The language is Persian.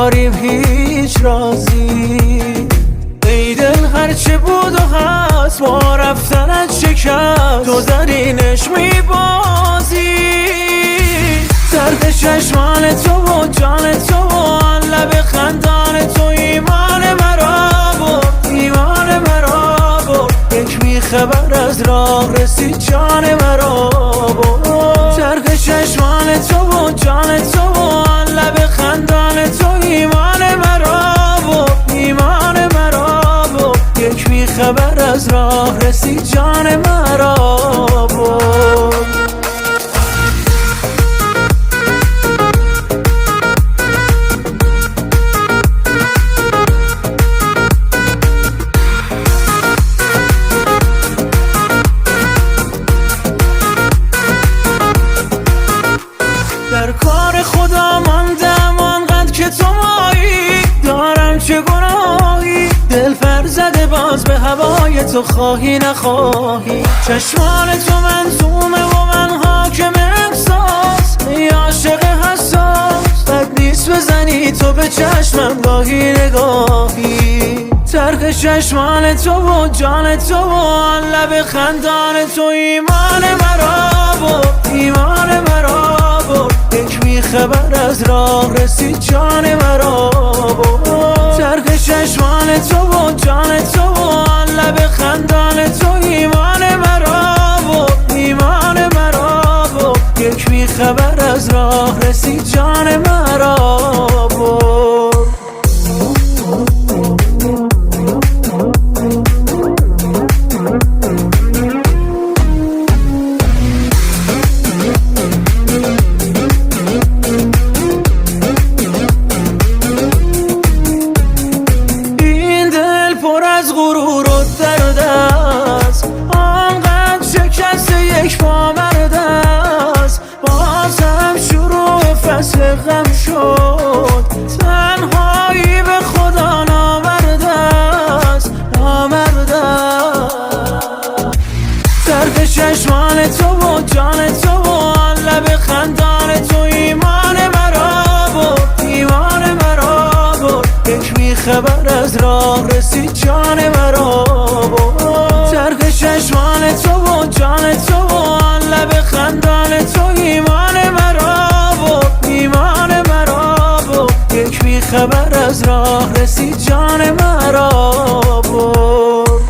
نداریم هیچ رازی. ای دل هرچه بود و هست با رفتنت شکست، تو درینش میبازی. زرد چشمان تو و جان تو و آن لب خندان تو ایمان مرا برد، ایمان مرا برد. یک میخبر از راه رسید جان مرا برد. زرد چشمان تو و جان تو و آن لب خندان تو ایمان مرا برد، ایمان مرا برد. یک میخبر از راه رسید جان مرا برد. در کار خدا ماندم آنقدر که تو مایی، دارم چه گناهی دل پر زده باز به هوای تو، خواهی نخواهی. چشمان تو منظومه و من حاکم احساس، ای عاشق حساس بد نیست بزنی تو به چشمم گاهی نگاهی. ترک چشمان تو و جان تو و آن لب خندان تو ایمان مرا برد، ایمان مرا برد. یک میخبر از راه رسید جان مرا برد. ترک چشمان تو و جان تو و آن لب خندان تو ایمان مرا برد، ایمان مرا برد. یک میخبر از راه رسید جان مرا برد. غرور و درد است، آنقدر شکست یک پامرد است. بازم شروع فصل غم شد، تنهایی به خدا نامرد است، نامرد است. درد چشمان تو و جان تو و آن لب خندان تو ایمان مرا برد، ایمان مرا برد. یک میخبر از راه رسید جان مرا برد. ترک چشمان تو و جان تو و آن لب خندان تو ایمان مرا برد، ایمان مرا برد. یک میخبر از راه رسید جان مرا برد.